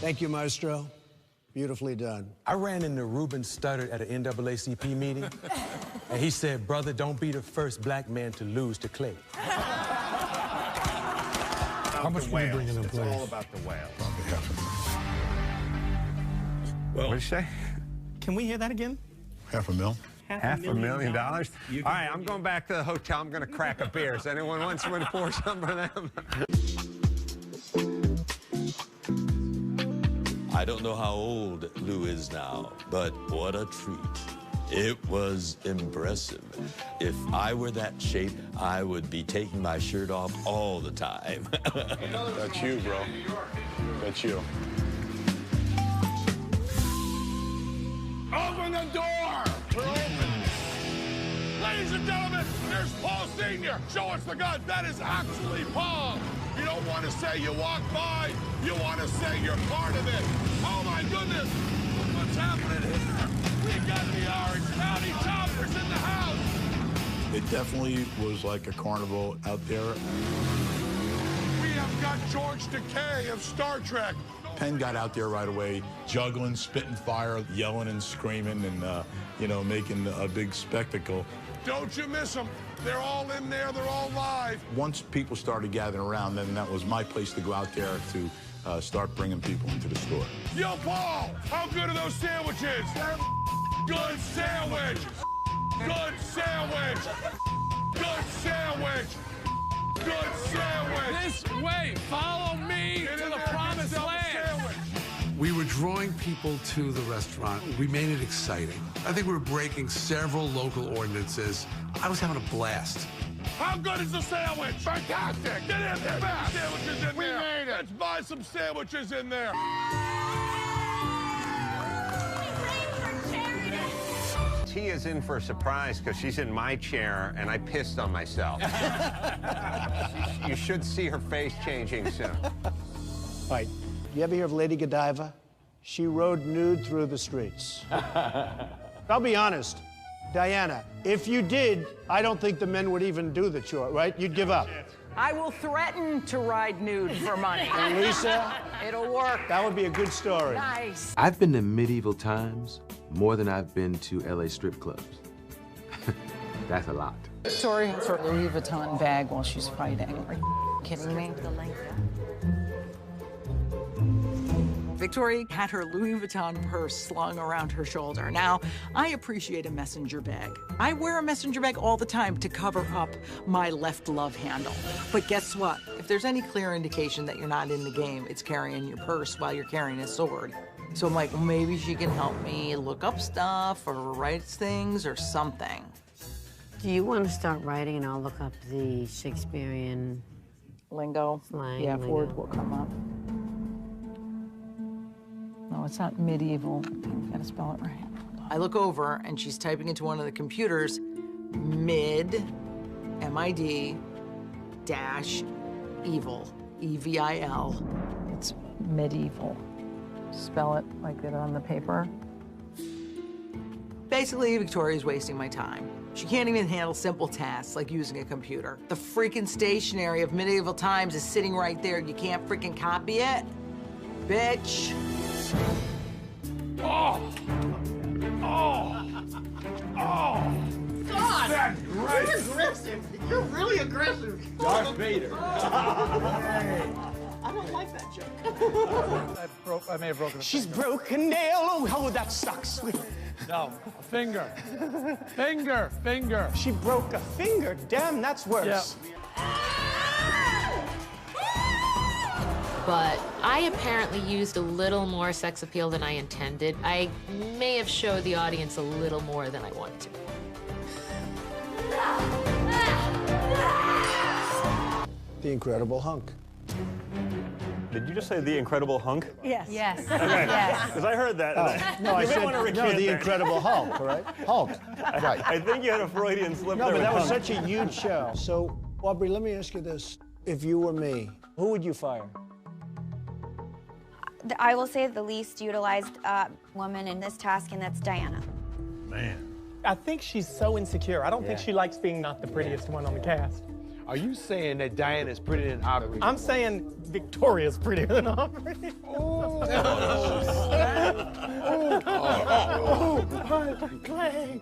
Thank you, Maestro. Beautifully done. I ran into Ruben Studdard at an NAACP meeting, and he said, brother, don't be the first black man to lose to Clay. How much can you bring in employees? It's all about the whales. Well, What did you say? Can we hear that again? $500,000. $500,000? All right, I'm going back to the hotel. I'm going to crack a beer. Does anyone want someone to pour some for them? I don't know how old Lou is now, but what a treat. It was impressive. If I were that shape, I would be taking my shirt off all the time. That's you, bro. That's you. Open the door! We're open. Ladies and gentlemen, there's Paul Sr. Show us the gun. That is actually Paul. You don't want to say you walked by. You want to say you're part of it. Oh, my goodness. Look what's happening here. We got the Orange County Choppers in the house. It definitely was like a carnival out there. We have got George Takei of Star Trek. Penn got out there right away, juggling, spitting fire, yelling and screaming and, you know, making a big spectacle. Don't you miss them. They're all in there. They're all live. Once people started gathering around, then that was my place to go out there to start bringing people into the store. Yo, Paul, how good are those sandwiches? Good sandwich. Good sandwich. Good sandwich. Good sandwich. This way. Follow me to the promised land. We were drawing people to the restaurant. We made it exciting. I think we were breaking several local ordinances. I was having a blast. How good is the sandwich? Fantastic. Get in there. Fast. Sandwiches in there. We made it. Let's buy some sandwiches in there. Tia's in for a surprise because she's in my chair and I pissed on myself. You should see her face changing soon. All right, you ever hear of Lady Godiva? She rode nude through the streets. I'll be honest, Diana, if you did, I don't think the men would even do the chore, right? You'd give up. I will threaten to ride nude for money. And Lisa? It'll work. That would be a good story. Nice. I've been to medieval times more than I've been to LA strip clubs. That's a lot. Victoria has her Louis Vuitton bag while she's fighting. Are you kidding me? Victoria had her Louis Vuitton purse slung around her shoulder. Now, I appreciate a messenger bag. I wear a messenger bag all the time to cover up my left love handle. But guess what? If there's any clear indication that you're not in the game, it's carrying your purse while you're carrying a sword. So I'm like, well, maybe she can help me look up stuff or write things or something. Do you want to start writing and I'll look up the Shakespearean lingo? Slang. Yeah, lingo. word will come up. No, it's not medieval. You gotta spell it right. I look over and she's typing into one of the computers, mid, M-I-D, dash, evil, E-V-I-L. It's medieval. Spell it like they're on the paper. Basically, Victoria's wasting my time. She can't even handle simple tasks like using a computer. The freaking stationery of medieval times is sitting right there. You can't freaking copy it? Bitch. Oh! Oh! Oh! God! That's great! You're aggressive. You're really aggressive. Darth Vader. I don't like that joke. I may have broken a She's finger. broken a nail. Oh, that sucks. No, a finger. Finger. She broke a finger. Damn, that's worse. But I apparently used a little more sex appeal than I intended. I may have showed the audience a little more than I wanted to. The Incredible Hunk. Did you just say the Incredible Hunk? Yes. Yes. Okay. Yes. Because I heard that. No, I said, no, the Incredible Hulk, right? Hulk, right. I think you had a Freudian slip No, there. but that was with such a huge show. So, Aubrey, let me ask you this. If you were me, who would you fire? I will say the least utilized woman in this task, and that's Diana. Man. I think she's so insecure. I don't think she likes being not the prettiest one on the cast. Are you saying that Diana's prettier than Aubrey? I'm saying Victoria's prettier than Aubrey. Oh. Clay.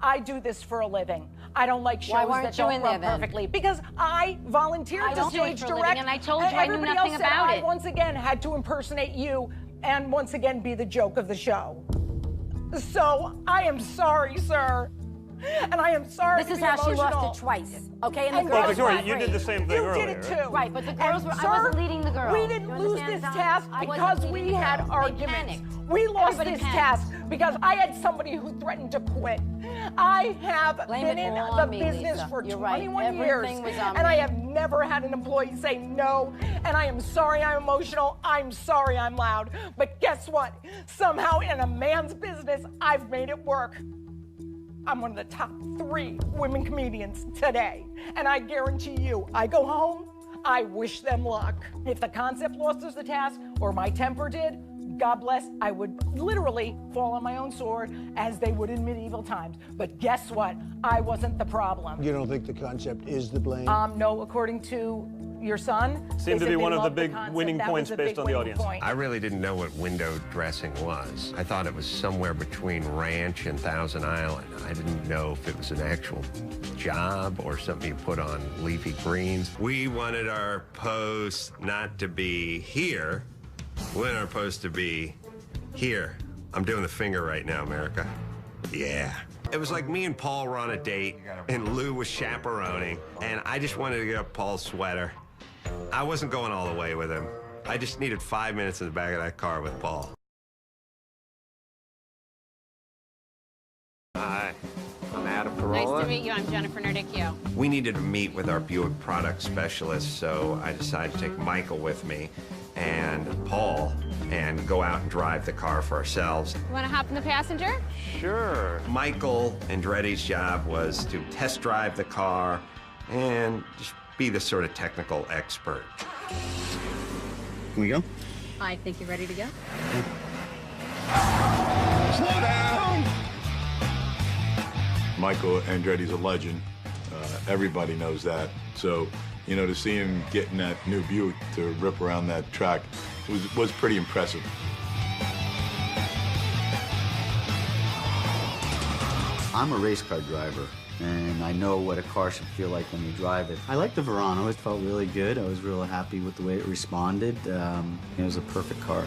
I do this for a living. I don't like shows Why weren't that you don't in there run then? perfectly because I volunteered I to don't do it stage for a living, direct, and I told you I knew everybody nothing else said about I it. once again had to impersonate you and once again be the joke of the show. So I am sorry, sir. And I am sorry This to is be how she emotional. lost it twice, okay? And the And girls Victoria, were you did the same thing You earlier. did it right? too. Right, but the girls were, I sir, wasn't leading the girls. We You didn't lose understand, this Tom? task I wasn't because leading we the had girls. They arguments. panicked. We lost Everybody this panicked. task because I had somebody who threatened to quit. I have Blame been it in all the on me, business Lisa. for You're right. 21 years, Everything was on and I me. have never had an employee say no, and I am sorry I'm emotional. I'm sorry I'm loud. But guess what? Somehow in a man's business, I've made it work. I'm one of the top 3 women comedians today. And I guarantee you, I go home, I wish them luck. If the concept lost us the task, or my temper did, God bless, I would literally fall on my own sword as they would in medieval times. But guess what? I wasn't the problem. You don't think the concept is the blame? No, according to your son. Seemed to they be said one they of the loved big concept. winning That points was a based big on the winning audience. point. I really didn't know what window dressing was. I thought it was somewhere between Ranch and Thousand Island. I didn't know if it was an actual job or something you put on leafy greens. We wanted our post not to be here. We wanted our post to be here. I'm doing the finger right now, America. Yeah. It was like me and Paul were on a date, and Lou was chaperoning, and I just wanted to get up Paul's sweater. I wasn't going all the way with him. I just needed 5 minutes in the back of that car with Paul. Hi, I'm Adam Carolla. Nice to meet you. I'm Jennifer Nerdicchio. We needed to meet with our Buick product specialist, so I decided to take Michael with me and Paul and go out and drive the car for ourselves. You want to hop in the passenger? Sure. Michael Andretti's job was to test drive the car and just be the sort of technical expert. Can we go? I think you're ready to go. Slow down! Michael Andretti's a legend. Everybody knows that. So, you know, to see him get in that new Buick to rip around that track was pretty impressive. I'm a race car driver, and I know what a car should feel like when you drive it. I like the Verano. It felt really good. I was real happy with the way it responded. It was a perfect car.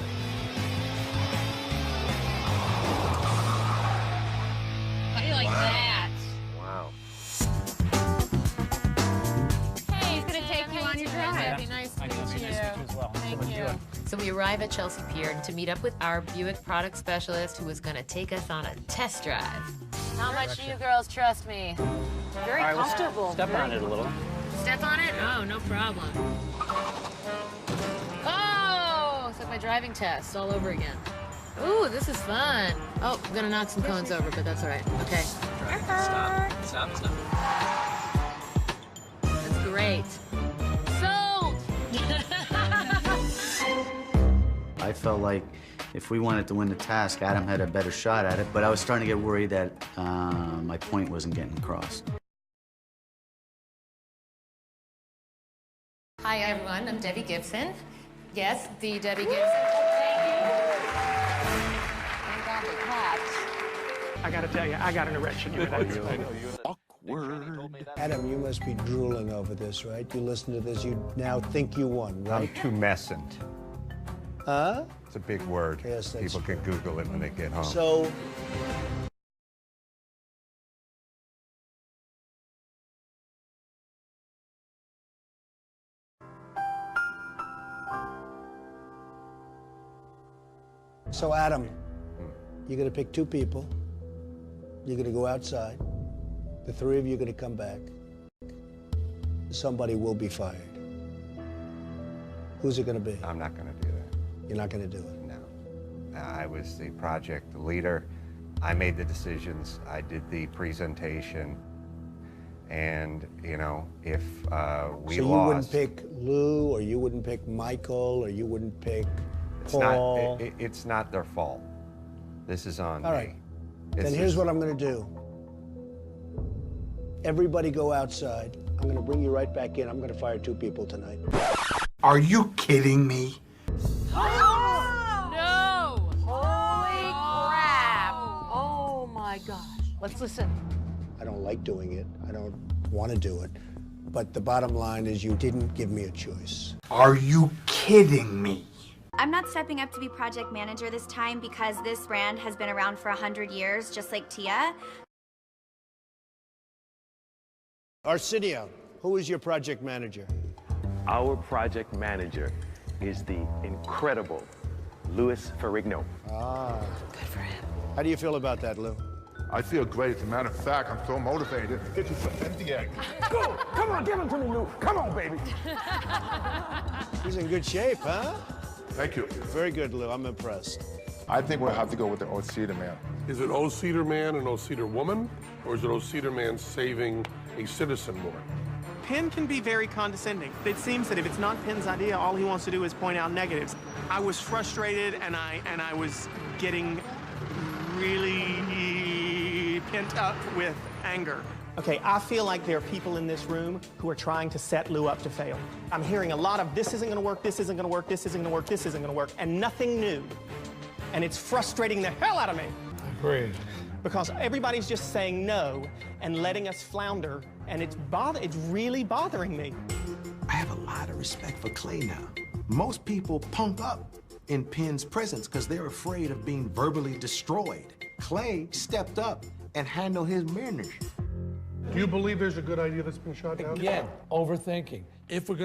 How do you like that? Wow. Hey, he's going to take you on your drive. Nice Nice to meet you as well. Thank you. So we arrive at Chelsea Pier to meet up with our Buick product specialist who was going to take us on a test drive. How much do you girls trust me? Very comfortable. Step on it a little. Step on it? Oh, no problem. Oh, it's like my driving test all over again. Ooh, this is fun. Oh, I'm gonna knock some cones over, but that's all right. Okay. Stop. That's great. Sold! I felt like if we wanted to win the task, Adam had a better shot at it, but I was starting to get worried that my point wasn't getting across. Hi, everyone. I'm Debbie Gibson. Yes, the Debbie Gibson. I gotta tell you, I got an erection. You Adam, you must be drooling over this, right? You listen to this, you now think you won, right? I'm tumescent. Huh? It's a big word. Yes, that's People can Google it when they get home. So, Adam, you're gonna pick 2 people. You're gonna go outside. The 3 of you are gonna come back. Somebody will be fired. Who's it gonna be? I'm not gonna do that. You're not gonna do it? No. I was the project leader. I made the decisions. I did the presentation. And, you know, if we so you lost... wouldn't pick Lou, or you wouldn't pick Michael, or you wouldn't pick Paul? It's not their fault. This is on me. All right. Then here's what I'm going to do. Everybody go outside. I'm going to bring you right back in. I'm going to fire 2 people tonight. Are you kidding me? No! Holy crap! Oh my my gosh. Let's listen. I don't like doing it. I don't want to do it. But the bottom line is you didn't give me a choice. Are you kidding me? I'm not stepping up to be project manager this time because this brand has been around for 100 years, just like Tia. Arsenio, who is your project manager? Our project manager is the incredible Louis Ferrigno. Ah. Good for him. How do you feel about that, Lou? I feel great. As a matter of fact, I'm so motivated. Get you some empty egg. Go! Come on, give him to me, Lou. Come on, baby. He's in good shape, huh? Thank you. Very good, Lou. I'm impressed. I think we'll have to go with the Old Cedar Man. Is it Old Cedar Man and Old Cedar Woman, or is it Old Cedar Man saving a citizen more? Penn can be very condescending. It seems that if it's not Penn's idea, all he wants to do is point out negatives. I was frustrated, and I was getting really pent up with anger. Okay, I feel like there are people in this room who are trying to set Lou up to fail. I'm hearing a lot of this isn't gonna work, this isn't gonna work, this isn't gonna work, this isn't gonna work, and nothing new. And it's frustrating the hell out of me. Agreed. Because everybody's just saying no and letting us flounder, and it's really bothering me. I have a lot of respect for Clay now. Most people punk up in Penn's presence because they're afraid of being verbally destroyed. Clay stepped up and handled his business. Do you believe there's a good idea that's been shot down? Again, overthinking. If we're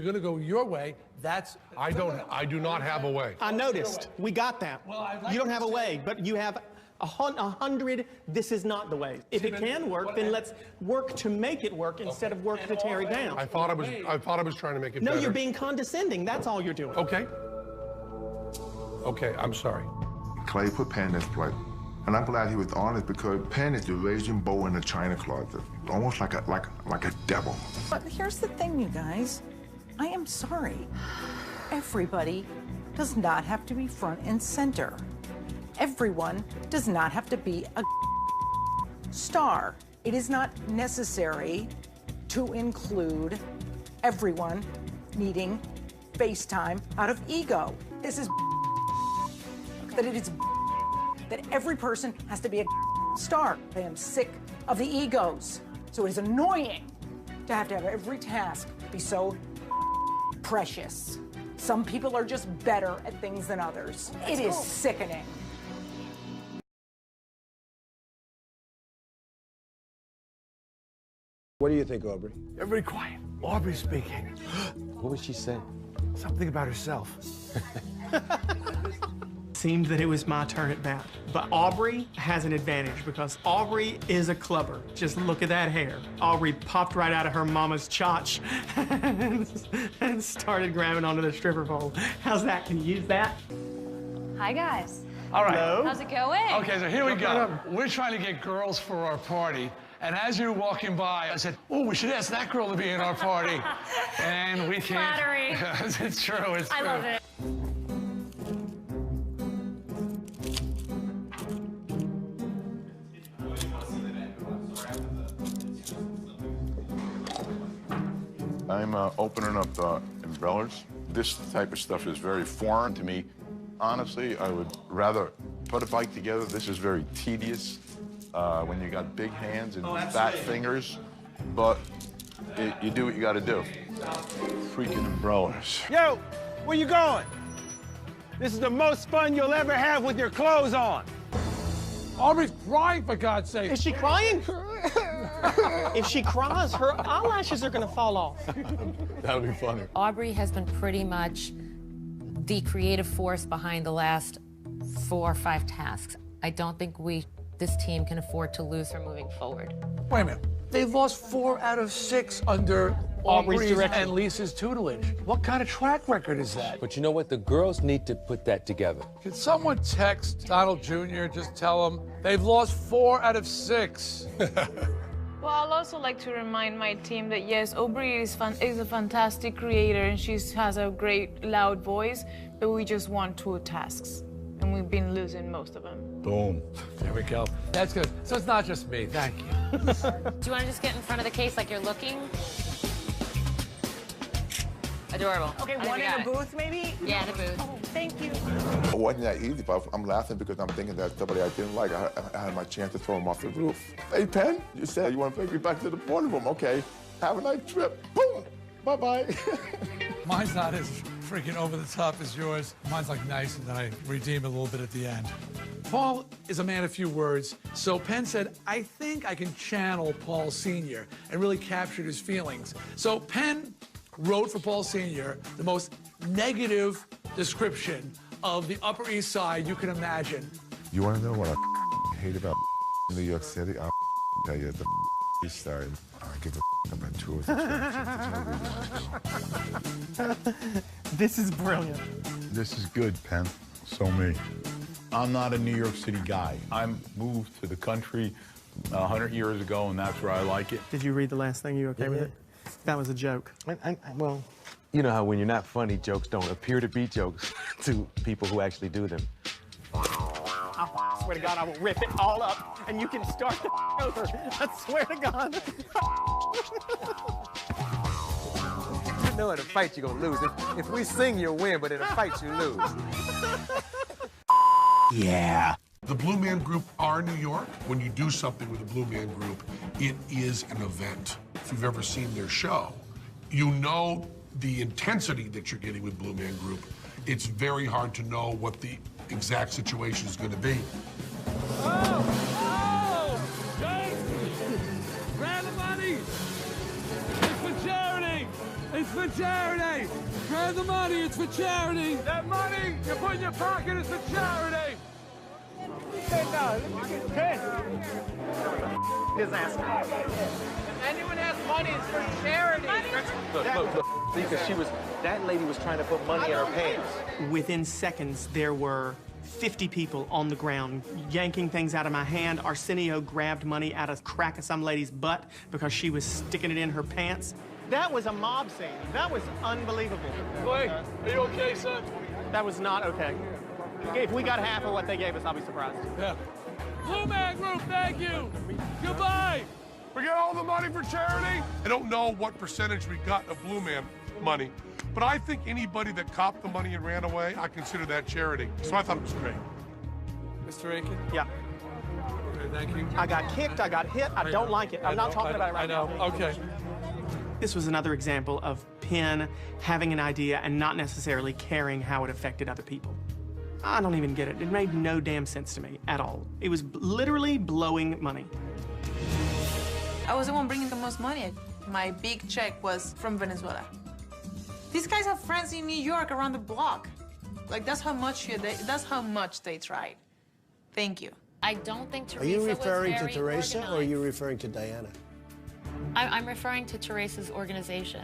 gonna go your way, that's. I do not have a way. I noticed. We got that. Well, I'd like you don't to have a say- way, but you have 100, this is not the way. If it can work, then let's work to make it work instead of work to tear it down. I thought I was trying to make it No, better. you're being condescending. That's all you're doing. Okay. Okay, I'm sorry. Clay put Penn in his place. And I'm glad he was honest because Penn is the raging bull in the china closet. Almost like a devil. But here's the thing, you guys. I am sorry. Everybody does not have to be front and center. Everyone does not have to be a star. It is not necessary to include everyone needing FaceTime out of ego. This is that it is that every person has to be a star. I am sick of the egos. So it is annoying to have every task be so precious. Some people are just better at things than others. It is sickening. What do you think, Aubrey? Everybody quiet. Aubrey speaking. What would she say? Something about herself. Seemed that it was my turn at bat. But Aubrey has an advantage because Aubrey is a clubber. Just look at that hair. Aubrey popped right out of her mama's chotch and started grabbing onto the stripper pole. How's that? Can you use that? Hi, guys. All right. Hello? How's it going? Okay, so here we go. We're trying to get girls for our party. And as you were walking by, I said, oh, we should ask that girl to be in our party. And we can't. Flattery. It's true, it's true. I love it. I'm opening up umbrellas. This type of stuff is very foreign to me. Honestly, I would rather put a bike together. This is very tedious when you got big hands and fat fingers, but you do what you got to do. Freaking umbrellas. Yo, where you going? This is the most fun you'll ever have with your clothes on. Aubrey's crying, for God's sake. Is she crying? If she cries, her eyelashes are gonna fall off. That'll be funny. Aubrey has been pretty much the creative force behind the last 4 or 5 tasks. I don't think this team can afford to lose her moving forward. Wait a minute. They've lost 4 out of 6 under Aubrey's and Lisa's tutelage. What kind of track record is that? But you know what? The girls need to put that together. Can someone text Donald Jr., just tell him they've lost 4 out of 6? Well, I'll also like to remind my team that yes, Aubrey is a fantastic creator and she has a great loud voice, but we just won 2 tasks and we've been losing most of them. Boom. There we go. That's good. So it's not just me. Thank you. Do you want to just get in front of the case like you're looking? Adorable. Okay, I one in got a it. booth, maybe? Yeah, in a booth. Oh, thank you. It wasn't that easy, but I'm laughing because I'm thinking that somebody I didn't like, I had my chance to throw him off the roof. Hey, Penn, you said you want to take me back to the boardroom. Okay, have a nice trip. Boom, bye-bye. Mine's not as freaking over the top as yours. Mine's like nice, and then I redeem a little bit at the end. Paul is a man of few words, so Penn said, I think I can channel Paul Sr. and really captured his feelings. So Penn wrote for Paul Sr. the most negative description of the Upper East Side you can imagine. You want to know what I hate about New York City? I'll tell you the East Side. I give a about two or three This is brilliant. This is good, Penn. So me. I'm not a New York City guy. I moved to the country 100 years ago, and that's where I like it. Did you read the last thing? You okay with it? That was a joke. Well, you know how when you're not funny, jokes don't appear to be jokes to people who actually do them. I swear to God, I will rip it all up, and you can start the over. I swear to God. You know in a fight you're gonna lose. If we sing, you'll win, but in a fight, you lose. Yeah. The Blue Man Group are New York. When you do something with the Blue Man Group, it is an event. If you've ever seen their show, you know the intensity that you're getting with Blue Man Group. It's very hard to know what the exact situation is going to be. Oh! James! Grab the money! It's for charity! It's for charity! Grab the money, it's for charity! That money you put in your pocket is for charity! His ass. If anyone has money, it's for charity! Look. Because that lady was trying to put money in her pants. Within seconds, there were 50 people on the ground yanking things out of my hand. Arsenio grabbed money out of the crack of some lady's butt because she was sticking it in her pants. That was a mob scene. That was unbelievable. Clay, are you okay, son? That was not okay. If we got half of what they gave us, I'll be surprised. Yeah. Blue Man Group, thank you! Goodbye! We got all the money for charity. I don't know what percentage we got of Blue Man money, but I think anybody that copped the money and ran away, I consider that charity. So I thought it was great. Mr. Aiken? Yeah. Okay, thank you. I got kicked, I got hit, I don't like it. I'm not talking about it right now. I know, okay. This was another example of Penn having an idea and not necessarily caring how it affected other people. I don't even get it. It made no damn sense to me at all. It was literally blowing money. I was the one bringing the most money. My big check was from Venezuela. These guys have friends in New York around the block. Like, that's how much they tried. Thank you. I don't think Teresa Are you was referring to very Teresa or are organized. you referring to Diana? I'm referring to Teresa's organization.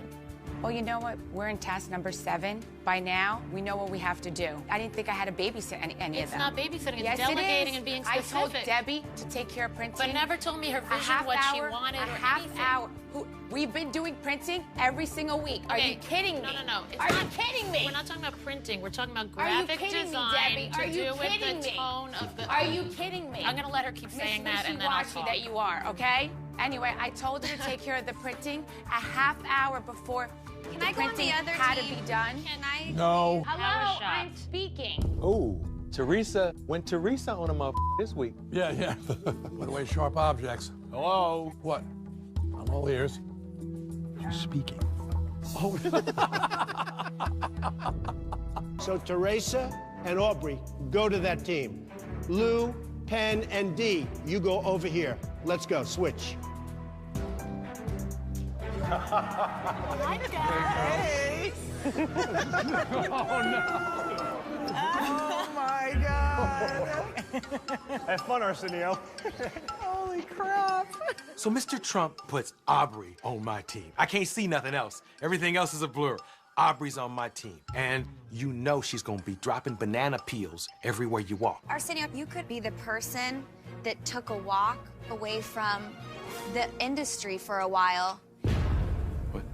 Well, you know what? We're in task number 7. By now, we know what we have to do. I didn't think I had to babysit any of It's them. not babysitting, it's Yes, delegating it is. and being I specific. told Debbie to take care of printing. But never told me her A vision, half what she hour, wanted, a or half anything. hour. We've been doing printing every single week. Are Okay, you kidding me? No. It's Are not, you kidding me? We're not talking about printing. We're talking about Are you graphic kidding design me, Debbie? to Are you do with kidding the me? tone of the. Are you kidding me? I'm gonna let her keep saying that, and then I'll Wishy-washy talk. that you are, okay? Anyway, I told her to take care of the printing a half hour before Can the I go on printing the other had team? to be done. Can I? No. Hello, I'm speaking. Oh, Teresa went Teresa on a motherfucker this week. Yeah. Put away sharp objects. Hello? What? I'm all ears. She's speaking. Oh. So Teresa and Aubrey go to that team. Lou, Penn, and Dee, you go over here. Let's go, switch. Hi, guys. Oh, no. Oh, my God. Have fun, Arsenio. Holy crap. So Mr. Trump puts Aubrey on my team. I can't see nothing else. Everything else is a blur. Aubrey's on my team. And you know she's gonna be dropping banana peels everywhere you walk. Arsenio, you could be the person that took a walk away from the industry for a while. What?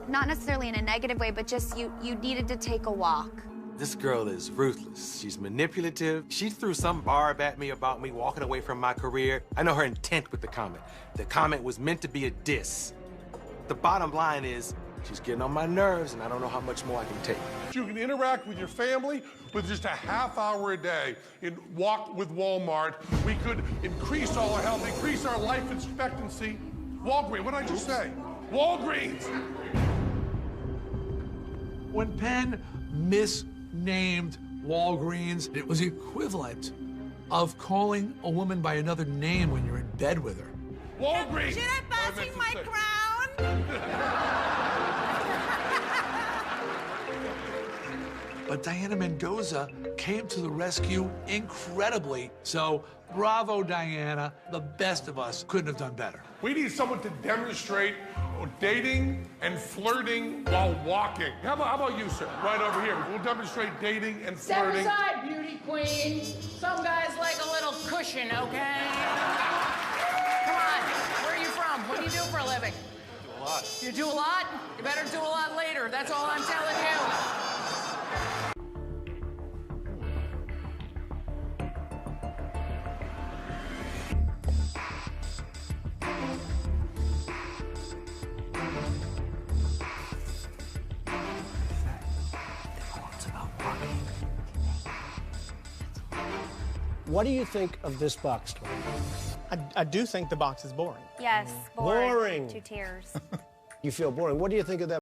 Not necessarily in a negative way, but just you needed to take a walk. This girl is ruthless. She's manipulative. She threw some barb at me about me walking away from my career. I know her intent with the comment. The comment was meant to be a diss. The bottom line is, She's getting on my nerves, and I don't know how much more I can take. You can interact with your family with just a half hour a day in Walk with Walmart. We could increase all our health, increase our life expectancy. Walgreens, what did I just say? Walgreens! When Penn misnamed Walgreens, it was the equivalent of calling a woman by another name when you're in bed with her. Walgreens! Should I pass you my crown? But Diana Mendoza came to the rescue incredibly. So bravo, Diana. The best of us couldn't have done better. We need someone to demonstrate dating and flirting while walking. How about you, sir? Right over here. We'll demonstrate dating and Step flirting. aside, beauty queen. Some guys like a little cushion, okay? Come on. Where are you from? What do you do for a living? Do a lot. You do a lot? You better do a lot later. That's all I'm telling you. What do you think of this box toy? I do think the box is boring. Yes, Boring. To tears. You feel boring. What do you think of that